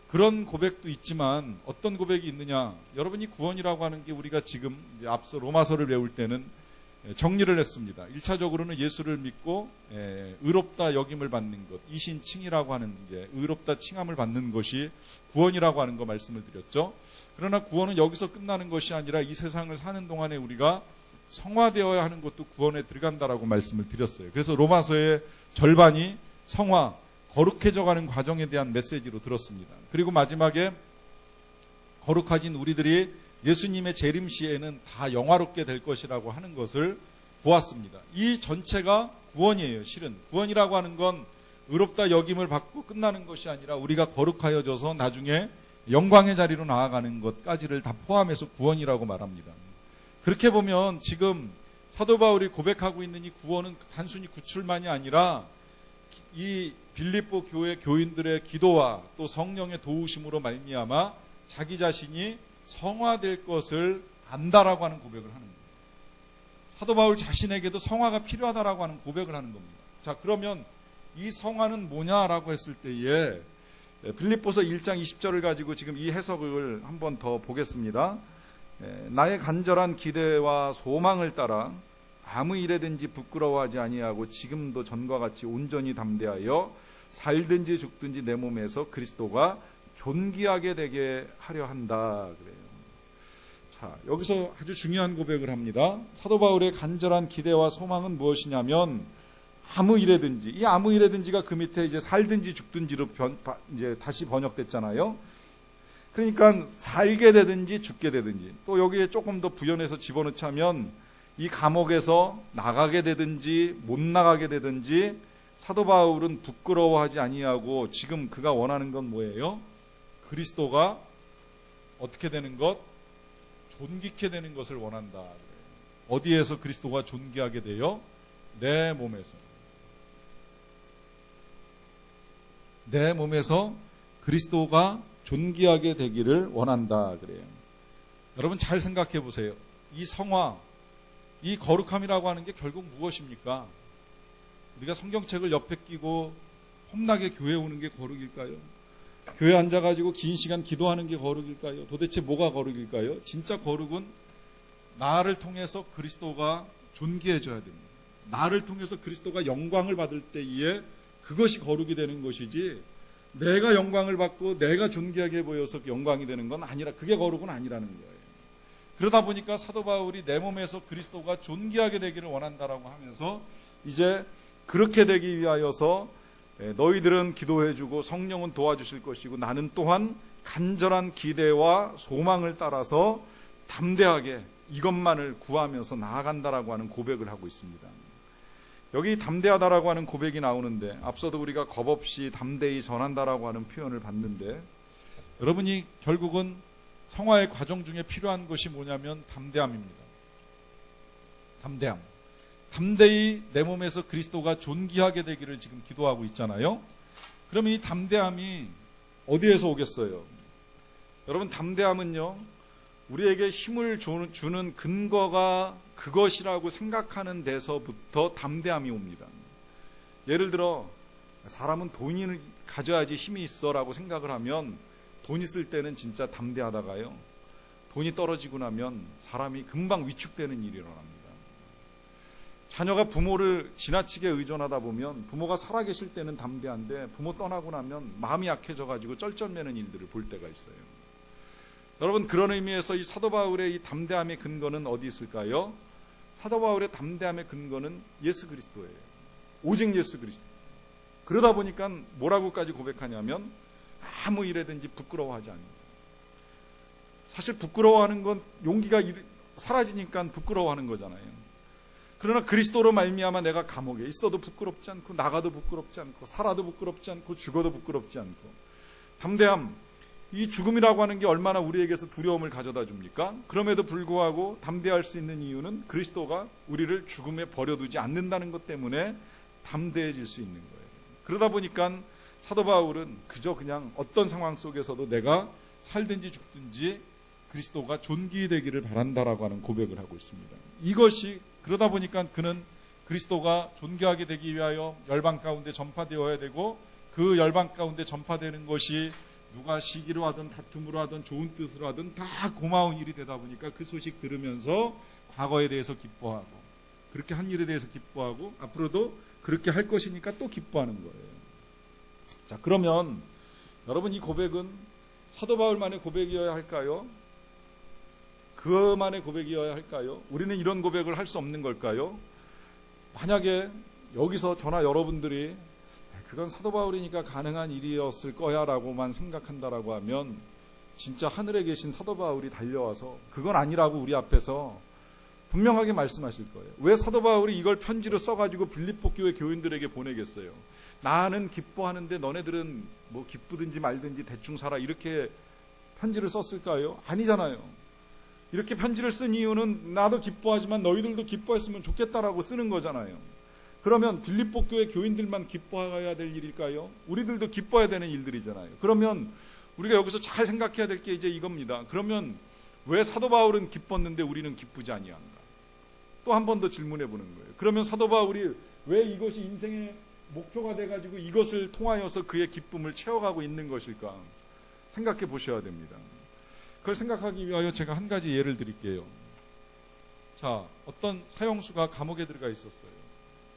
그런 고백도 있지만 어떤 고백이 있느냐. 여러분이 구원이라고 하는 게 우리가 지금 앞서 로마서를 배울 때는 정리를 했습니다. 1차적으로는 예수를 믿고 의롭다 여김을 받는 것, 이신칭이라고 하는 이제 의롭다 칭함을 받는 것이 구원이라고 하는 거 말씀을 드렸죠. 그러나 구원은 여기서 끝나는 것이 아니라 이 세상을 사는 동안에 우리가 성화되어야 하는 것도 구원에 들어간다라고 말씀을 드렸어요. 그래서 로마서의 절반이 성화, 거룩해져가는 과정에 대한 메시지로 들었습니다. 그리고 마지막에 거룩해진 우리들이 예수님의 재림 시에는 다 영화롭게 될 것이라고 하는 것을 보았습니다. 이 전체가 구원이에요. 실은 구원이라고 하는 건 의롭다 여김을 받고 끝나는 것이 아니라 우리가 거룩하여져서 나중에 영광의 자리로 나아가는 것까지를 다 포함해서 구원이라고 말합니다. 그렇게 보면 지금 사도 바울이 고백하고 있는 이 구원은 단순히 구출만이 아니라 이 빌립보 교회 교인들의 기도와 또 성령의 도우심으로 말미암아 자기 자신이 성화될 것을 안다라고 하는 고백을 하는 겁니다. 사도 바울 자신에게도 성화가 필요하다라고 하는 고백을 하는 겁니다. 자, 그러면 이 성화는 뭐냐라고 했을 때에 빌립보서 1장 20절을 가지고 지금 이 해석을 한번 더 보겠습니다. 나의 간절한 기대와 소망을 따라 아무 일에든지 부끄러워하지 아니하고 지금도 전과 같이 온전히 담대하여 살든지 죽든지 내 몸에서 그리스도가 존귀하게 되게 하려 한다 그래요. 자, 여기서 아주 중요한 고백을 합니다. 사도 바울의 간절한 기대와 소망은 무엇이냐면 아무 일에든지, 이 아무 일에든지가 그 밑에 이제 살든지 죽든지로 이제 다시 번역됐잖아요. 그러니까 살게 되든지 죽게 되든지, 또 여기에 조금 더 부연해서 집어넣자면 이 감옥에서 나가게 되든지 못 나가게 되든지 사도 바울은 부끄러워하지 아니하고 지금 그가 원하는 건 뭐예요? 그리스도가 어떻게 되는 것? 존귀케 되는 것을 원한다. 어디에서 그리스도가 존귀하게 돼요? 내 몸에서. 내 몸에서 그리스도가 존귀하게 되기를 원한다 그래요. 여러분 잘 생각해 보세요. 이 성화, 이 거룩함이라고 하는 게 결국 무엇입니까? 우리가 성경책을 옆에 끼고 폼나게 교회 오는 게 거룩일까요? 교회 앉아가지고 긴 시간 기도하는 게 거룩일까요? 도대체 뭐가 거룩일까요? 진짜 거룩은 나를 통해서 그리스도가 존귀해져야 됩니다. 나를 통해서 그리스도가 영광을 받을 때에 그것이 거룩이 되는 것이지, 내가 영광을 받고 내가 존귀하게 보여서 영광이 되는 건 아니라, 그게 거룩은 아니라는 거예요. 그러다 보니까 사도 바울이 내 몸에서 그리스도가 존귀하게 되기를 원한다라고 하면서 이제 그렇게 되기 위하여서 너희들은 기도해주고 성령은 도와주실 것이고 나는 또한 간절한 기대와 소망을 따라서 담대하게 이것만을 구하면서 나아간다라고 하는 고백을 하고 있습니다. 여기 담대하다라고 하는 고백이 나오는데, 앞서도 우리가 겁없이 담대히 전한다라고 하는 표현을 봤는데, 여러분이 결국은 성화의 과정 중에 필요한 것이 뭐냐면 담대함입니다. 담대함. 담대히 내 몸에서 그리스도가 존귀하게 되기를 지금 기도하고 있잖아요. 그러면 이 담대함이 어디에서 오겠어요? 여러분, 담대함은요, 우리에게 힘을 주는 근거가 그것이라고 생각하는 데서부터 담대함이 옵니다. 예를 들어 사람은 돈을 가져야지 힘이 있어라고 생각을 하면 돈 있을 때는 진짜 담대하다가요, 돈이 떨어지고 나면 사람이 금방 위축되는 일이 일어납니다. 자녀가 부모를 지나치게 의존하다 보면 부모가 살아계실 때는 담대한데 부모 떠나고 나면 마음이 약해져가지고 쩔쩔매는 일들을 볼 때가 있어요. 여러분, 그런 의미에서 이 사도 바울의 이 담대함의 근거는 어디 있을까요? 사도 바울의 담대함의 근거는 예수 그리스도예요. 오직 예수 그리스도. 그러다 보니까 뭐라고까지 고백하냐면 아무 일에든지 부끄러워하지 않는다. 사실 부끄러워하는 건 용기가 사라지니까 부끄러워하는 거잖아요. 그러나 그리스도로 말미암아 내가 감옥에 있어도 부끄럽지 않고, 나가도 부끄럽지 않고, 살아도 부끄럽지 않고, 죽어도 부끄럽지 않고. 담대함, 이 죽음이라고 하는 게 얼마나 우리에게서 두려움을 가져다 줍니까? 그럼에도 불구하고 담대할 수 있는 이유는 그리스도가 우리를 죽음에 버려두지 않는다는 것 때문에 담대해질 수 있는 거예요. 그러다 보니까 사도 바울은 그저 그냥 어떤 상황 속에서도 내가 살든지 죽든지 그리스도가 존귀되기를 바란다라고 하는 고백을 하고 있습니다. 이것이, 그러다 보니까 그는 그리스도가 존귀하게 되기 위하여 열방 가운데 전파되어야 되고, 그 열방 가운데 전파되는 것이 누가 시기로 하든 다툼으로 하든 좋은 뜻으로 하든 다 고마운 일이 되다 보니까 그 소식 들으면서 과거에 대해서 기뻐하고, 그렇게 한 일에 대해서 기뻐하고, 앞으로도 그렇게 할 것이니까 또 기뻐하는 거예요. 자, 그러면 여러분, 이 고백은 사도 바울만의 고백이어야 할까요? 그만의 고백이어야 할까요? 우리는 이런 고백을 할 수 없는 걸까요? 만약에 여기서 저나 여러분들이 그건 사도 바울이니까 가능한 일이었을 거야 라고만 생각한다라고 하면 진짜 하늘에 계신 사도 바울이 달려와서 그건 아니라고 우리 앞에서 분명하게 말씀하실 거예요. 왜 사도 바울이 이걸 편지로 써가지고 빌립보 교회 교인들에게 보내겠어요? 나는 기뻐하는데 너네들은 뭐 기쁘든지 말든지 대충 살아, 이렇게 편지를 썼을까요? 아니잖아요. 이렇게 편지를 쓴 이유는 나도 기뻐하지만 너희들도 기뻐했으면 좋겠다라고 쓰는 거잖아요. 그러면 빌립보 교회 교인들만 기뻐해야 될 일일까요? 우리들도 기뻐해야 되는 일들이잖아요. 그러면 우리가 여기서 잘 생각해야 될 게 이제 이겁니다. 그러면 왜 사도 바울은 기뻤는데 우리는 기쁘지 아니한가? 또 한 번 더 질문해 보는 거예요. 그러면 사도 바울이 왜 이것이 인생의 목표가 돼가지고 이것을 통하여서 그의 기쁨을 채워가고 있는 것일까? 생각해 보셔야 됩니다. 그걸 생각하기 위하여 제가 한 가지 예를 드릴게요. 자, 어떤 사형수가 감옥에 들어가 있었어요.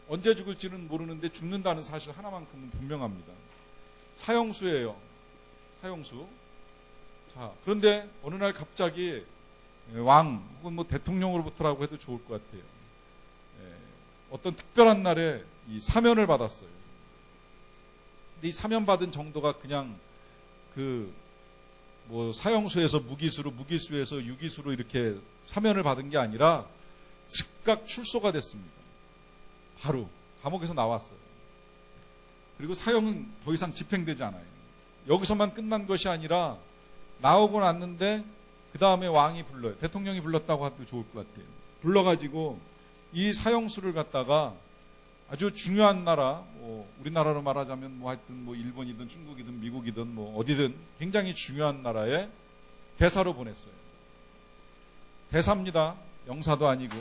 언제 죽을지는 모르는데 죽는다는 사실 하나만큼은 분명합니다. 사형수예요. 사형수. 자, 그런데 어느 날 갑자기 왕 혹은 뭐 대통령으로부터라고 해도 좋을 것 같아요. 어떤 특별한 날에 이 사면을 받았어요. 근데 이 사면 받은 정도가 그냥 뭐 사형수에서 무기수로, 무기수에서 유기수로 이렇게 사면을 받은 게 아니라 즉각 출소가 됐습니다. 바로 감옥에서 나왔어요. 그리고 사형은 더 이상 집행되지 않아요. 여기서만 끝난 것이 아니라 나오고 났는데 그 다음에 왕이 불러요. 대통령이 불렀다고 해도 좋을 것 같아요. 불러가지고 이 사형수를 갖다가 아주 중요한 나라, 우리나라로 말하자면 하여튼 일본이든 중국이든 미국이든 어디든 굉장히 중요한 나라에 대사로 보냈어요. 대사입니다. 영사도 아니고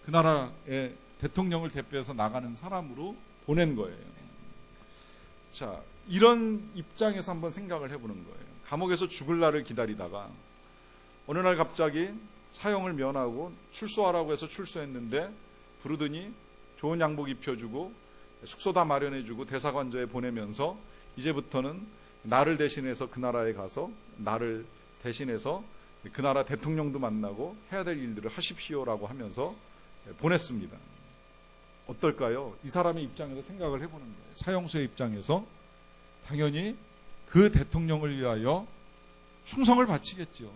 그 나라의 대통령을 대표해서 나가는 사람으로 보낸 거예요. 자, 이런 입장에서 한번 생각을 해보는 거예요. 감옥에서 죽을 날을 기다리다가 어느 날 갑자기 사형을 면하고 출소하라고 해서 출소했는데 부르더니 좋은 양복 입혀주고 숙소 다 마련해주고 대사관저에 보내면서 이제부터는 나를 대신해서 그 나라에 가서 나를 대신해서 그 나라 대통령도 만나고 해야 될 일들을 하십시오라고 하면서 보냈습니다. 어떨까요? 이 사람의 입장에서 생각을 해보는 거예요. 사형수의 입장에서 당연히 그 대통령을 위하여 충성을 바치겠죠.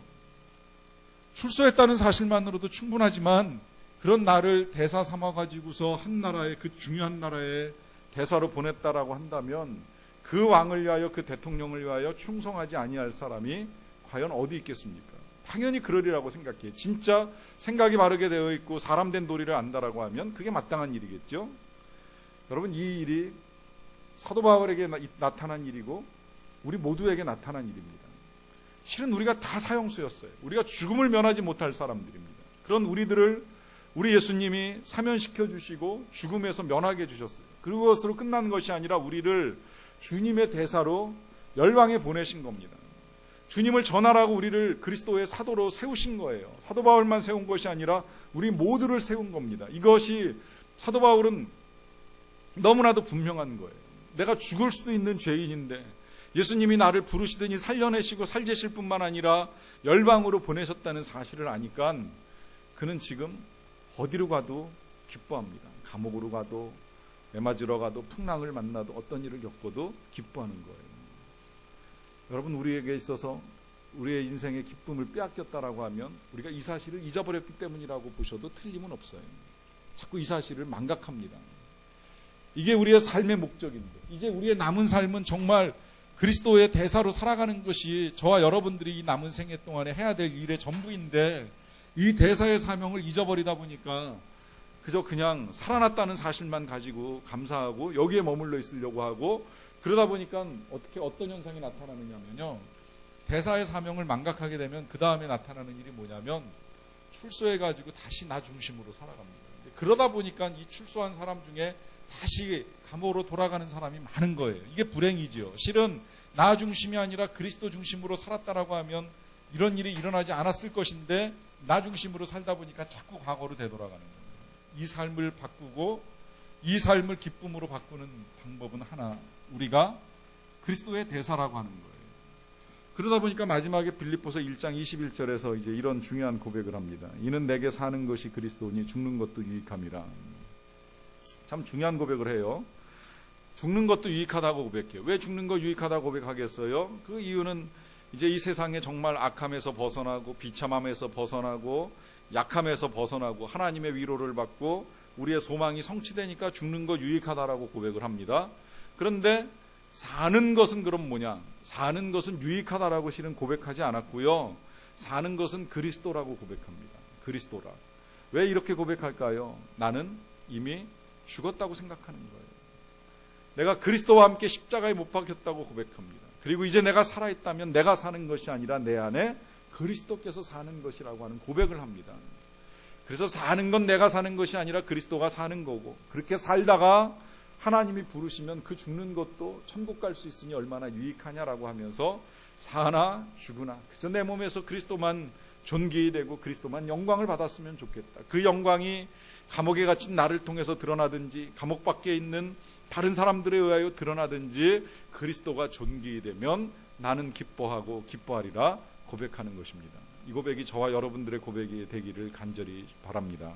출소했다는 사실만으로도 충분하지만 그런 나를 대사 삼아가지고서 한 나라의 그 중요한 나라에 대사로 보냈다라고 한다면 그 왕을 위하여 그 대통령을 위하여 충성하지 아니할 사람이 과연 어디 있겠습니까? 당연히 그러리라고 생각해요. 진짜 생각이 바르게 되어 있고 사람 된 도리를 안다라고 하면 그게 마땅한 일이겠죠. 여러분, 이 일이 사도 바울에게 나타난 일이고 우리 모두에게 나타난 일입니다. 실은 우리가 다 사형수였어요. 우리가 죽음을 면하지 못할 사람들입니다. 그런 우리들을 우리 예수님이 사면시켜 주시고 죽음에서 면하게 해주셨어요. 그것으로 끝난 것이 아니라 우리를 주님의 대사로 열방에 보내신 겁니다. 주님을 전하라고 우리를 그리스도의 사도로 세우신 거예요. 사도 바울만 세운 것이 아니라 우리 모두를 세운 겁니다. 이것이 사도 바울은 너무나도 분명한 거예요. 내가 죽을 수도 있는 죄인인데 예수님이 나를 부르시더니 살려내시고 살제실 뿐만 아니라 열방으로 보내셨다는 사실을 아니까 그는 지금 어디로 가도 기뻐합니다. 감옥으로 가도 매맞으러 가도 풍랑을 만나도 어떤 일을 겪어도 기뻐하는 거예요. 여러분, 우리에게 있어서 우리의 인생의 기쁨을 빼앗겼다라고 하면 우리가 이 사실을 잊어버렸기 때문이라고 보셔도 틀림은 없어요. 자꾸 이 사실을 망각합니다. 이게 우리의 삶의 목적인데 이제 우리의 남은 삶은 정말 그리스도의 대사로 살아가는 것이 저와 여러분들이 이 남은 생애 동안에 해야 될 일의 전부인데 이 대사의 사명을 잊어버리다 보니까 그저 그냥 살아났다는 사실만 가지고 감사하고 여기에 머물러 있으려고 하고 그러다 보니까 어떤 현상이 나타나느냐면요. 대사의 사명을 망각하게 되면 그 다음에 나타나는 일이 뭐냐면 출소해가지고 다시 나 중심으로 살아갑니다. 그러다 보니까 이 출소한 사람 중에 다시 감옥으로 돌아가는 사람이 많은 거예요. 이게 불행이지요. 실은 나 중심이 아니라 그리스도 중심으로 살았다라고 하면 이런 일이 일어나지 않았을 것인데 나 중심으로 살다 보니까 자꾸 과거로 되돌아가는 거예요. 이 삶을 바꾸고 이 삶을 기쁨으로 바꾸는 방법은 하나, 우리가 그리스도의 대사라고 하는 거예요. 그러다 보니까 마지막에 빌립보서 1장 21절에서 이제 이런 중요한 고백을 합니다. 이는 내게 사는 것이 그리스도니 죽는 것도 유익함이라. 참 중요한 고백을 해요. 죽는 것도 유익하다고 고백해요. 왜 죽는 거 유익하다고 고백하겠어요? 그 이유는 이제 이 세상에 정말 악함에서 벗어나고 비참함에서 벗어나고 약함에서 벗어나고 하나님의 위로를 받고 우리의 소망이 성취되니까 죽는 거 유익하다라고 고백을 합니다. 그런데 사는 것은 그럼 뭐냐? 사는 것은 유익하다라고 실은 고백하지 않았고요. 사는 것은 그리스도라고 고백합니다. 그리스도라. 왜 이렇게 고백할까요? 나는 이미 죽었다고 생각하는 거예요. 내가 그리스도와 함께 십자가에 못 박혔다고 고백합니다. 그리고 이제 내가 살아있다면 내가 사는 것이 아니라 내 안에 그리스도께서 사는 것이라고 하는 고백을 합니다. 그래서 사는 건 내가 사는 것이 아니라 그리스도가 사는 거고 그렇게 살다가 하나님이 부르시면 그 죽는 것도 천국 갈 수 있으니 얼마나 유익하냐라고 하면서 사나 죽으나 그저 내 몸에서 그리스도만 존귀히 되고 그리스도만 영광을 받았으면 좋겠다. 그 영광이 감옥에 갇힌 나를 통해서 드러나든지 감옥 밖에 있는 다른 사람들에 의하여 드러나든지 그리스도가 존귀히 되면 나는 기뻐하고 기뻐하리라 고백하는 것입니다. 이 고백이 저와 여러분들의 고백이 되기를 간절히 바랍니다.